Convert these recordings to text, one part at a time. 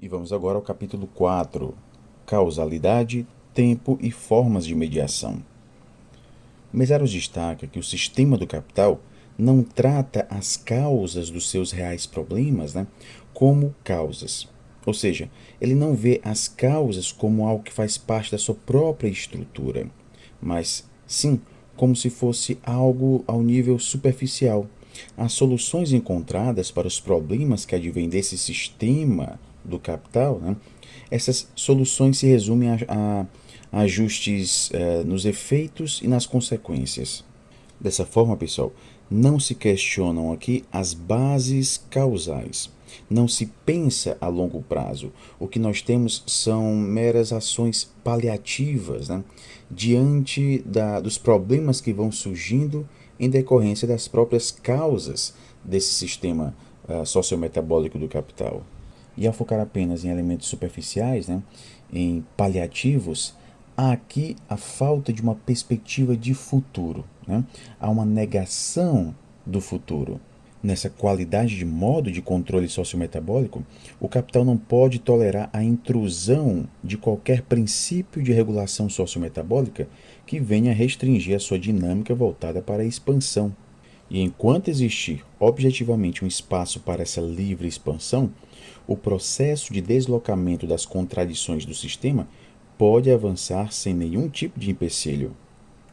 E vamos agora ao capítulo 4: Causalidade, tempo e formas de mediação. Mesaros destaca que o sistema do capital não trata as causas dos seus reais problemas, como causas. Ou seja, ele não vê as causas como algo que faz parte da sua própria estrutura, mas sim como se fosse algo ao nível superficial. As soluções encontradas para os problemas que advêm desse sistema do capital, essas soluções se resumem a ajustes nos efeitos e nas consequências. Dessa forma, pessoal, não se questionam aqui as bases causais. Não se pensa a longo prazo. O que nós temos são meras ações paliativas, diante dos problemas que vão surgindo em decorrência das próprias causas desse sistema sociometabólico do capital. E ao focar apenas em elementos superficiais, em paliativos, há aqui a falta de uma perspectiva de futuro. Há uma negação do futuro. Nessa qualidade de modo de controle sociometabólico, o capital não pode tolerar a intrusão de qualquer princípio de regulação sociometabólica que venha restringir a sua dinâmica voltada para a expansão. E enquanto existir objetivamente um espaço para essa livre expansão, o processo de deslocamento das contradições do sistema pode avançar sem nenhum tipo de empecilho.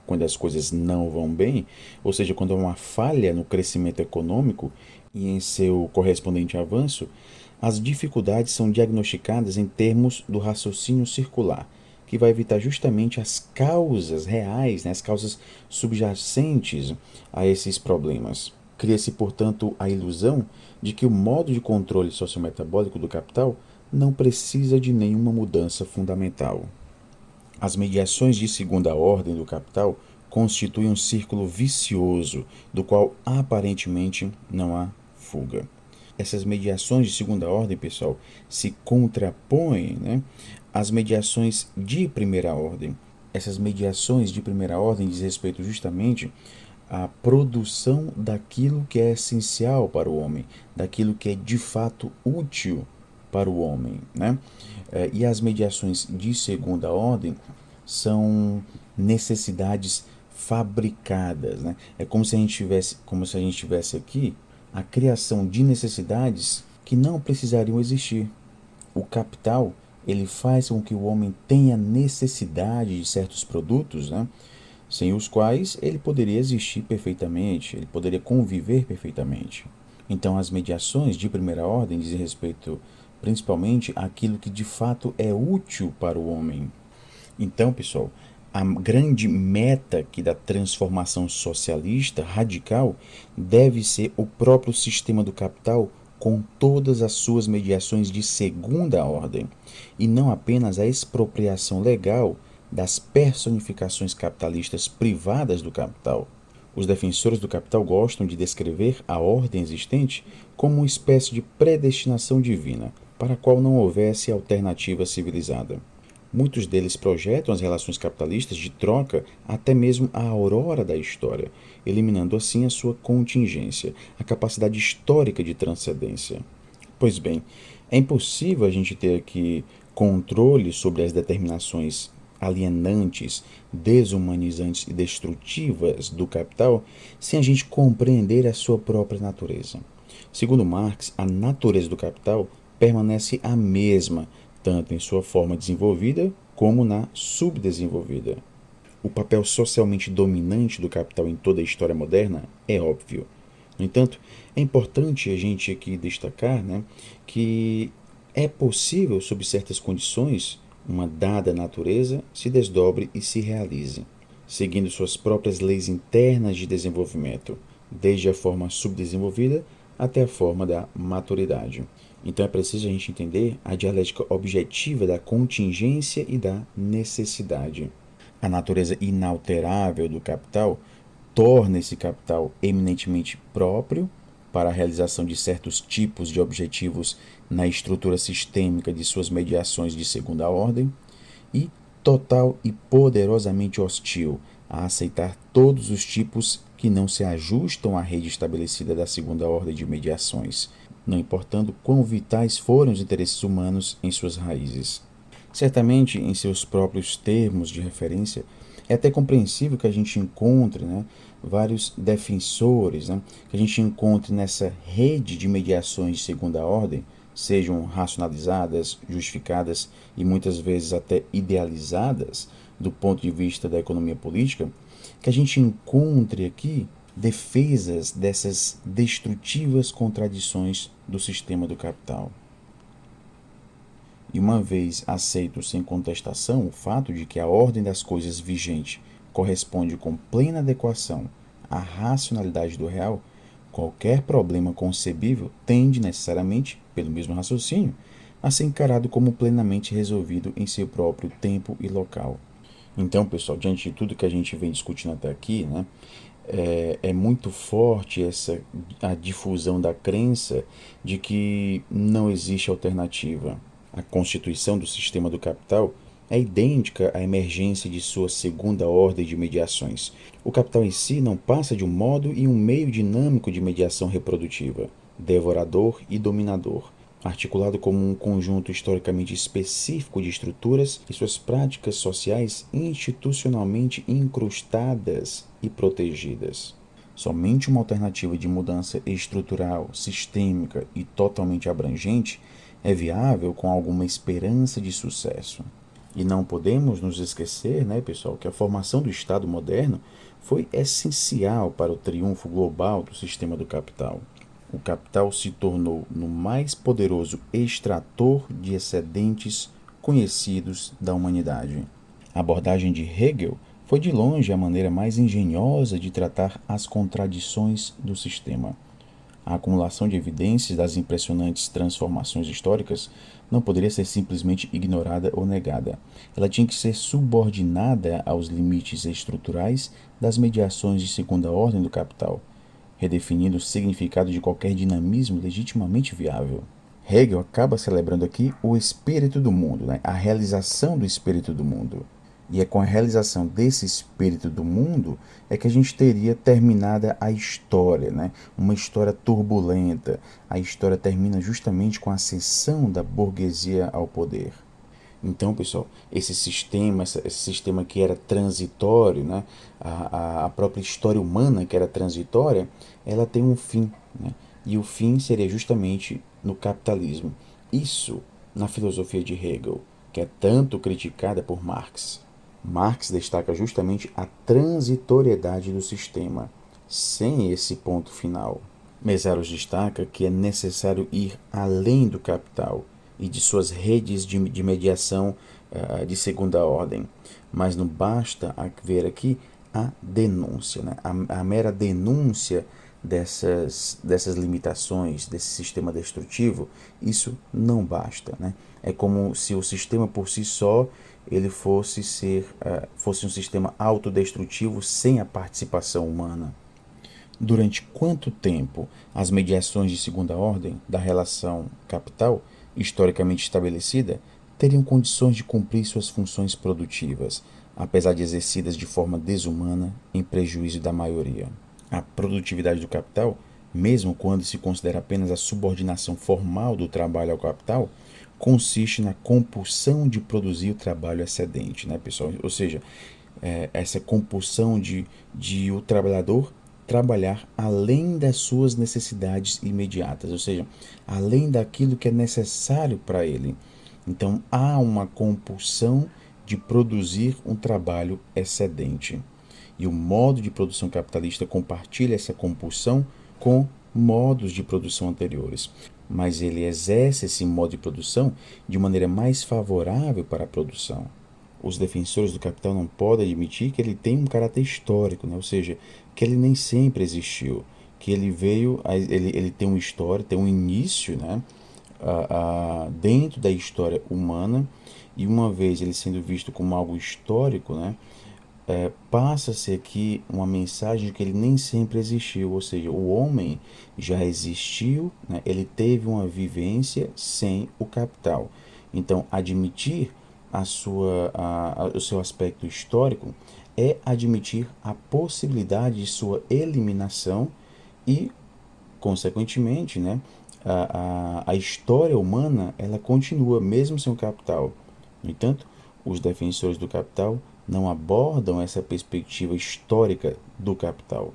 Quando as coisas não vão bem, ou seja, quando há uma falha no crescimento econômico e em seu correspondente avanço, as dificuldades são diagnosticadas em termos do raciocínio circular, que vai evitar justamente as causas reais, as causas subjacentes a esses problemas. Cria-se, portanto, a ilusão de que o modo de controle sociometabólico do capital não precisa de nenhuma mudança fundamental. As mediações de segunda ordem do capital constituem um círculo vicioso do qual aparentemente não há fuga. Essas mediações de segunda ordem, pessoal, se contrapõem às mediações de primeira ordem. Essas mediações de primeira ordem diz respeito justamente à produção daquilo que é essencial para o homem, daquilo que é de fato útil para o homem. E as mediações de segunda ordem são necessidades fabricadas. É como se a gente tivesse aqui a criação de necessidades que não precisariam existir. O capital ele faz com que o homem tenha necessidade de certos produtos, sem os quais ele poderia existir perfeitamente, ele poderia conviver perfeitamente. Então, as mediações de primeira ordem dizem respeito principalmente àquilo que de fato é útil para o homem. Então, pessoal, a grande meta aqui da transformação socialista radical deve ser o próprio sistema do capital com todas as suas mediações de segunda ordem, e não apenas a expropriação legal das personificações capitalistas privadas do capital. Os defensores do capital gostam de descrever a ordem existente como uma espécie de predestinação divina, para a qual não houvesse alternativa civilizada. Muitos deles projetam as relações capitalistas de troca até mesmo à aurora da história, eliminando assim a sua contingência, a capacidade histórica de transcendência. Pois bem, é impossível a gente ter aqui controle sobre as determinações alienantes, desumanizantes e destrutivas do capital sem a gente compreender a sua própria natureza. Segundo Marx, a natureza do capital permanece a mesma, tanto em sua forma desenvolvida como na subdesenvolvida. O papel socialmente dominante do capital em toda a história moderna é óbvio. No entanto, é importante a gente aqui destacar que é possível, sob certas condições, uma dada natureza se desdobre e se realize, seguindo suas próprias leis internas de desenvolvimento, desde a forma subdesenvolvida até a forma da maturidade. Então é preciso a gente entender a dialética objetiva da contingência e da necessidade. A natureza inalterável do capital torna esse capital eminentemente próprio para a realização de certos tipos de objetivos na estrutura sistêmica de suas mediações de segunda ordem e total e poderosamente hostil a aceitar todos os tipos que não se ajustam à rede estabelecida da segunda ordem de mediações, não importando quão vitais forem os interesses humanos em suas raízes. Certamente, em seus próprios termos de referência, é até compreensível que a gente encontre, né, vários defensores, né, que a gente encontre nessa rede de mediações de segunda ordem, sejam racionalizadas, justificadas e muitas vezes até idealizadas do ponto de vista da economia política, que a gente encontre aqui defesas dessas destrutivas contradições do sistema do capital. E uma vez aceito sem contestação o fato de que a ordem das coisas vigente corresponde com plena adequação à racionalidade do real, qualquer problema concebível tende necessariamente, pelo mesmo raciocínio, a ser encarado como plenamente resolvido em seu próprio tempo e local. Então, pessoal, diante de tudo que a gente vem discutindo até aqui, né, é muito forte a difusão da crença de que não existe alternativa. A constituição do sistema do capital é idêntica à emergência de sua segunda ordem de mediações. O capital em si não passa de um modo e um meio dinâmico de mediação reprodutiva, devorador e dominador, articulado como um conjunto historicamente específico de estruturas e suas práticas sociais institucionalmente incrustadas e protegidas. Somente uma alternativa de mudança estrutural, sistêmica e totalmente abrangente é viável com alguma esperança de sucesso. E não podemos nos esquecer, né, pessoal, que a formação do Estado moderno foi essencial para o triunfo global do sistema do capital. O capital se tornou no mais poderoso extrator de excedentes conhecidos da humanidade. A abordagem de Hegel foi de longe a maneira mais engenhosa de tratar as contradições do sistema. A acumulação de evidências das impressionantes transformações históricas não poderia ser simplesmente ignorada ou negada. Ela tinha que ser subordinada aos limites estruturais das mediações de segunda ordem do capital, redefinindo o significado de qualquer dinamismo legitimamente viável. Hegel acaba celebrando aqui o espírito do mundo, né? A realização do espírito do mundo. E é com a realização desse espírito do mundo é que a gente teria terminada a história, né? Uma história turbulenta. A história termina justamente com a ascensão da burguesia ao poder. Então, pessoal, esse sistema que era transitório, né? A própria história humana que era transitória, ela tem um fim, né? E o fim seria justamente no capitalismo. Isso na filosofia de Hegel, que é tanto criticada por Marx. Marx destaca justamente a transitoriedade do sistema, sem esse ponto final. Mesaros destaca que é necessário ir além do capital e de suas redes de mediação de segunda ordem, mas não basta ver aqui a denúncia, né? A mera denúncia dessas limitações, desse sistema destrutivo, isso não basta, né? É como se o sistema por si só ele fosse um sistema autodestrutivo sem a participação humana. Durante quanto tempo as mediações de segunda ordem da relação capital, historicamente estabelecida, teriam condições de cumprir suas funções produtivas, apesar de exercidas de forma desumana em prejuízo da maioria? A produtividade do capital, mesmo quando se considera apenas a subordinação formal do trabalho ao capital, consiste na compulsão de produzir o trabalho excedente, né, pessoal? Ou seja, essa compulsão de o trabalhador trabalhar além das suas necessidades imediatas, ou seja, além daquilo que é necessário para ele. Então, há uma compulsão de produzir um trabalho excedente. E o modo de produção capitalista compartilha essa compulsão com modos de produção anteriores, mas ele exerce esse modo de produção de maneira mais favorável para a produção. Os defensores do capital não podem admitir que ele tem um caráter histórico, né? Ou seja, que ele nem sempre existiu, que ele veio, ele tem uma história, tem um início, né? Dentro da história humana, e uma vez ele sendo visto como algo histórico, né? Passa-se aqui uma mensagem de que ele nem sempre existiu, ou seja, o homem já existiu, né? Ele teve uma vivência sem o capital. Então, admitir o seu aspecto histórico é admitir a possibilidade de sua eliminação e, consequentemente, né, a história humana ela continua mesmo sem o capital. No entanto, os defensores do capital não abordam essa perspectiva histórica do capital.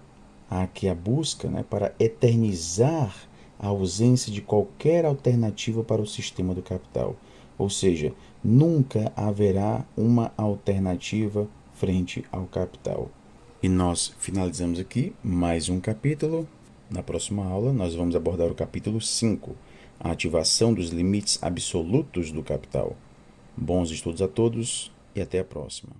Há aqui a busca, né, para eternizar a ausência de qualquer alternativa para o sistema do capital. Ou seja, nunca haverá uma alternativa frente ao capital. E nós finalizamos aqui mais um capítulo. Na próxima aula, nós vamos abordar o capítulo 5, a ativação dos limites absolutos do capital. Bons estudos a todos e até a próxima.